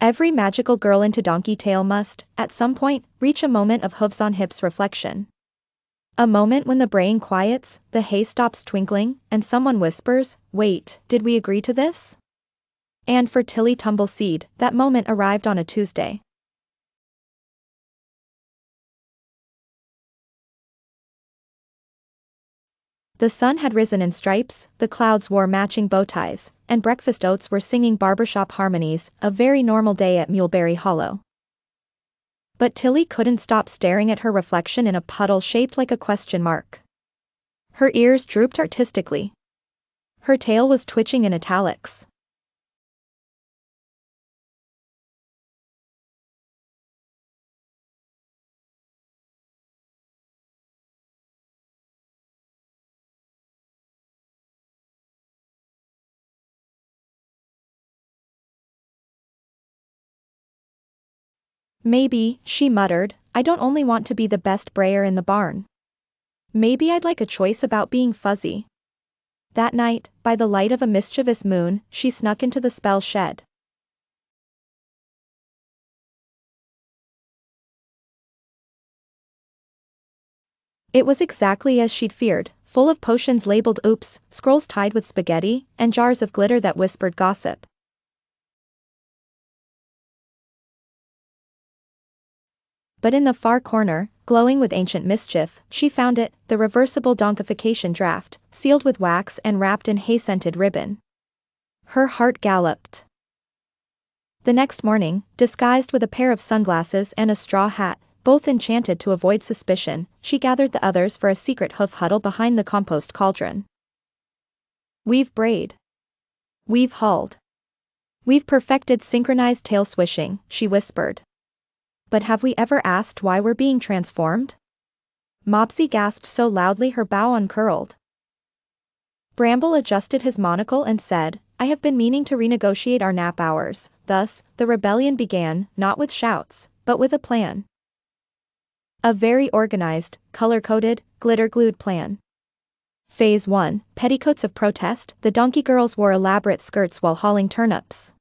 Every magical girl into donkey tale must, at some point, reach a moment of hooves on hips reflection. A moment when the braying quiets, the hay stops twinkling, and someone whispers, "Wait, did we agree to this?" And for Tilly Tumbleseed, that moment arrived on a Tuesday. The sun had risen in stripes, the clouds wore matching bow ties, and breakfast oats were singing barbershop harmonies, a very normal day at Muleberry Hollow. But Tilly couldn't stop staring at her reflection in a puddle shaped like a question mark. Her ears drooped artistically. Her tail was twitching in italics. "Maybe," she muttered, "I don't only want to be the best brayer in the barn. Maybe I'd like a choice about being fuzzy." That night, by the light of a mischievous moon, she snuck into the spell shed. It was exactly as she'd feared, full of potions labeled oops, scrolls tied with spaghetti, and jars of glitter that whispered gossip. But in the far corner, glowing with ancient mischief, she found it, the reversible donkeyfication draft, sealed with wax and wrapped in hay-scented ribbon. Her heart galloped. The next morning, disguised with a pair of sunglasses and a straw hat, both enchanted to avoid suspicion, she gathered the others for a secret hoof huddle behind the compost cauldron. "We've brayed. We've hauled. We've perfected synchronized tail swishing," she whispered. "But have we ever asked why we're being transformed?" Mopsy gasped so loudly her bow uncurled. Bramble adjusted his monocle and said, "I have been meaning to renegotiate our nap hours." Thus, the rebellion began, not with shouts, but with a plan. A very organized, color-coded, glitter-glued plan. Phase 1, Petticoats of Protest. The donkey girls wore elaborate skirts while hauling turnips.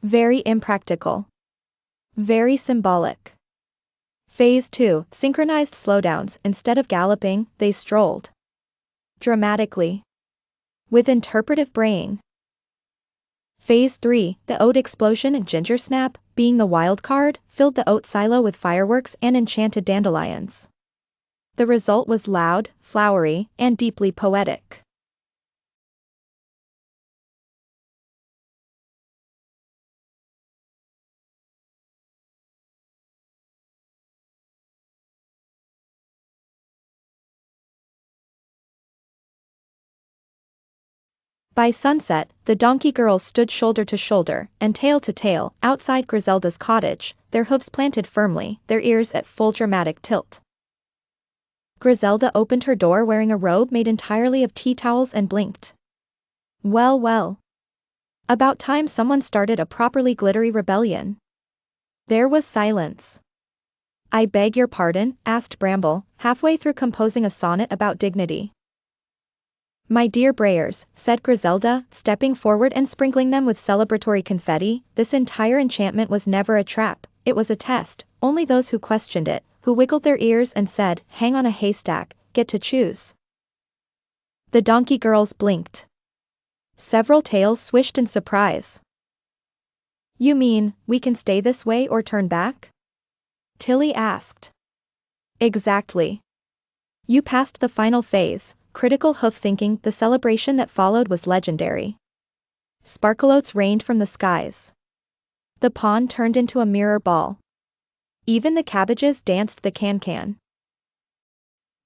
Very impractical. Very symbolic. Phase 2, Synchronized slowdowns. Instead of galloping, they strolled. Dramatically. With interpretive braying. Phase 3, the oat explosion and ginger snap, being the wild card, filled the oat silo with fireworks and enchanted dandelions. The result was loud, flowery, and deeply poetic. By sunset, the donkey girls stood shoulder to shoulder, and tail to tail, outside Griselda's cottage, their hooves planted firmly, their ears at full dramatic tilt. Griselda opened her door wearing a robe made entirely of tea towels and blinked. Well, well. About time someone started a properly glittery rebellion. There was silence. "I beg your pardon?" asked Bramble, halfway through composing a sonnet about dignity. "My dear brayers," said Griselda, stepping forward and sprinkling them with celebratory confetti, "this entire enchantment was never a trap, it was a test. Only those who questioned it, who wiggled their ears and said, 'Hang on a haystack,' get to choose." The donkey girls blinked. Several tails swished in surprise. "You mean, we can stay this way or turn back?" Tilly asked. "Exactly. You passed the final phase, critical hoof thinking." The celebration that followed was legendary. Sparkleoats rained from the skies. The pond turned into a mirror ball. Even the cabbages danced the can-can.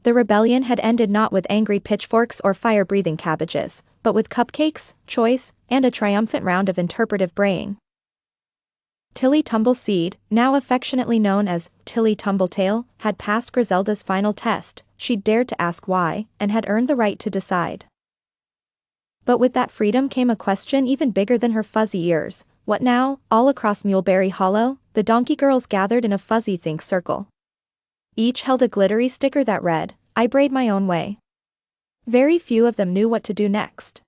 The rebellion had ended not with angry pitchforks or fire-breathing cabbages, but with cupcakes, choice, and a triumphant round of interpretive braying. Tilly Tumbleseed, now affectionately known as Tilly Tumbletail, had passed Griselda's final test. She'd dared to ask why, and had earned the right to decide. But with that freedom came a question even bigger than her fuzzy ears. What now? All across Muleberry Hollow, the donkey girls gathered in a fuzzy think circle. Each held a glittery sticker that read, "I braid my own way." Very few of them knew what to do next.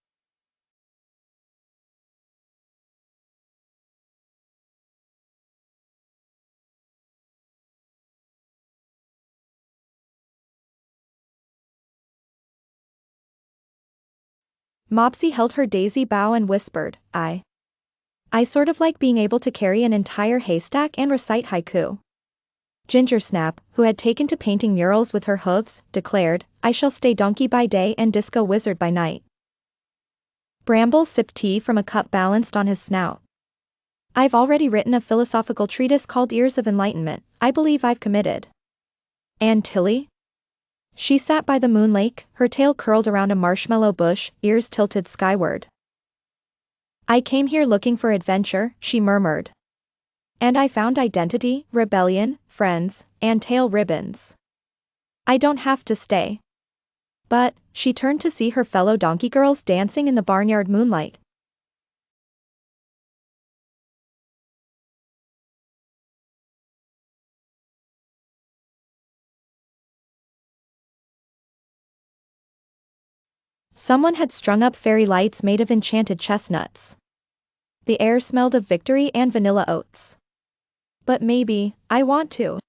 Mopsy held her daisy bough and whispered, I sort of like being able to carry an entire haystack and recite haiku. Gingersnap, who had taken to painting murals with her hooves, declared, I shall stay donkey by day and disco wizard by night. Bramble sipped tea from a cup balanced on his snout. I've already written a philosophical treatise called Ears of Enlightenment. I believe I've committed. And Tilly? She sat by the moon lake, her tail curled around a marshmallow bush, ears tilted skyward. I came here looking for adventure, she murmured. And I found identity, rebellion, friends, and tail ribbons. I don't have to stay. But, she turned to see her fellow donkey girls dancing in the barnyard moonlight. Someone had strung up fairy lights made of enchanted chestnuts. The air smelled of victory and vanilla oats. But maybe, I want to.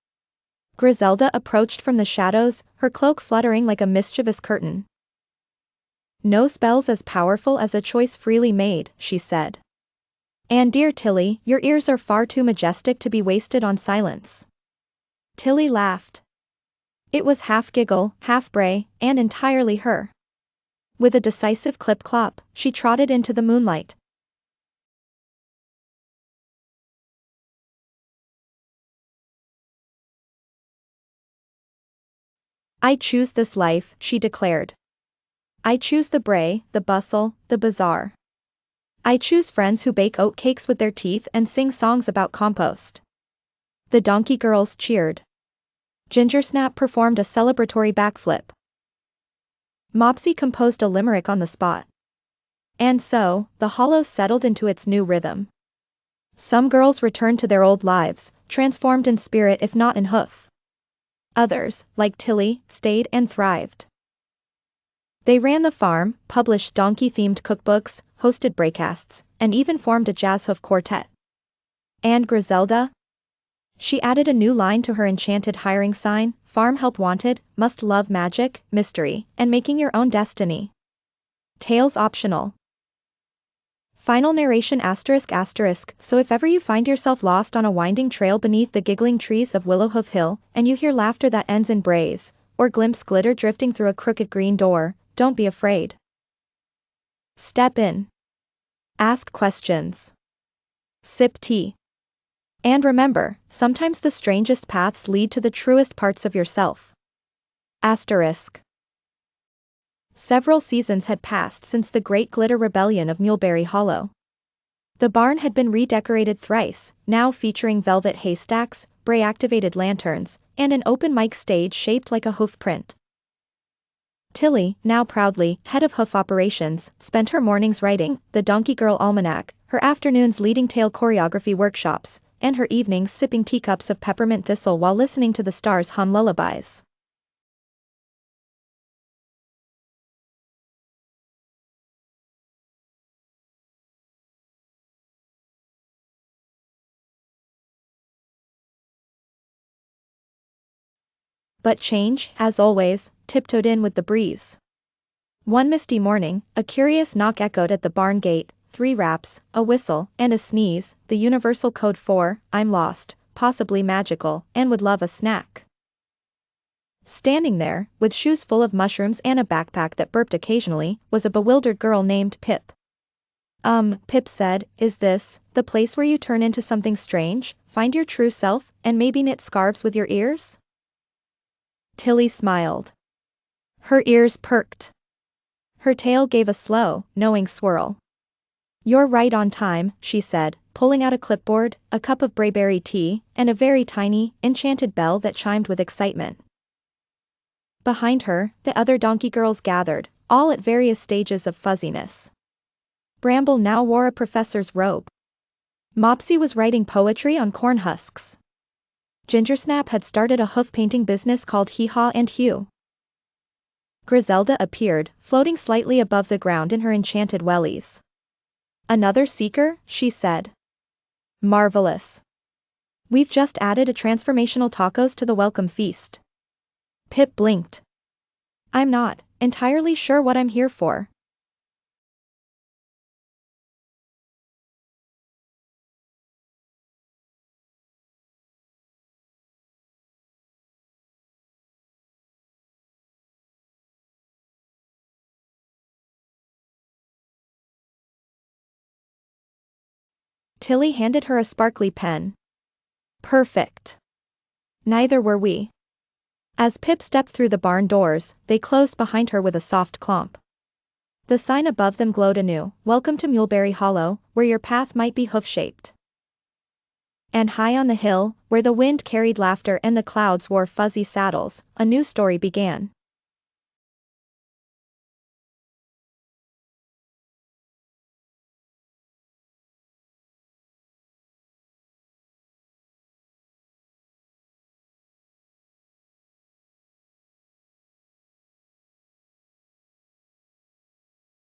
Griselda approached from the shadows, her cloak fluttering like a mischievous curtain. No spell's as powerful as a choice freely made, she said. And dear Tilly, your ears are far too majestic to be wasted on silence. Tilly laughed. It was half giggle, half bray, and entirely her. With a decisive clip-clop, she trotted into the moonlight. I choose this life, she declared. I choose the bray, the bustle, the bazaar. I choose friends who bake oatcakes with their teeth and sing songs about compost. The donkey girls cheered. Gingersnap performed a celebratory backflip. Mopsy composed a limerick on the spot. And so, the hollow settled into its new rhythm. Some girls returned to their old lives, transformed in spirit if not in hoof. Others, like Tilly, stayed and thrived. They ran the farm, published donkey-themed cookbooks, hosted braycasts, and even formed a jazz hoof quartet. And Griselda? She added a new line to her enchanted hiring sign, farm help wanted, must love magic, mystery, and making your own destiny. Tales optional. Final narration ***, so if ever you find yourself lost on a winding trail beneath the giggling trees of Willowhoof Hill, and you hear laughter that ends in brays, or glimpse glitter drifting through a crooked green door, don't be afraid. Step in. Ask questions. Sip tea. And remember, sometimes the strangest paths lead to the truest parts of yourself. ***. Several seasons had passed since the Great Glitter Rebellion of Muleberry Hollow. The barn had been redecorated thrice, now featuring velvet haystacks, bray-activated lanterns, and an open mic stage shaped like a hoof print. Tilly, now proudly head of hoof operations, spent her mornings writing the Donkey Girl Almanac, her afternoons leading tail choreography workshops, and her evenings sipping teacups of peppermint thistle while listening to the stars hum lullabies. But change, as always, tiptoed in with the breeze. One misty morning, a curious knock echoed at the barn gate, 3 raps, a whistle, and a sneeze, the universal code for, I'm lost, possibly magical, and would love a snack. Standing there, with shoes full of mushrooms and a backpack that burped occasionally, was a bewildered girl named Pip. Pip said, is this the place where you turn into something strange, find your true self, and maybe knit scarves with your ears? Tilly smiled. Her ears perked. Her tail gave a slow, knowing swirl. You're right on time, she said, pulling out a clipboard, a cup of brayberry tea, and a very tiny, enchanted bell that chimed with excitement. Behind her, the other donkey girls gathered, all at various stages of fuzziness. Bramble now wore a professor's robe. Mopsy was writing poetry on corn husks. Gingersnap had started a hoof-painting business called Hee Haw and Hue. Griselda appeared, floating slightly above the ground in her enchanted wellies. Another seeker, she said. Marvelous. We've just added a transformational tacos to the welcome feast. Pip blinked. I'm not entirely sure what I'm here for. Tilly handed her a sparkly pen. Perfect. Neither were we. As Pip stepped through the barn doors, they closed behind her with a soft clomp. The sign above them glowed anew, "Welcome to Muleberry Hollow, where your path might be hoof-shaped." And high on the hill, where the wind carried laughter and the clouds wore fuzzy saddles, a new story began.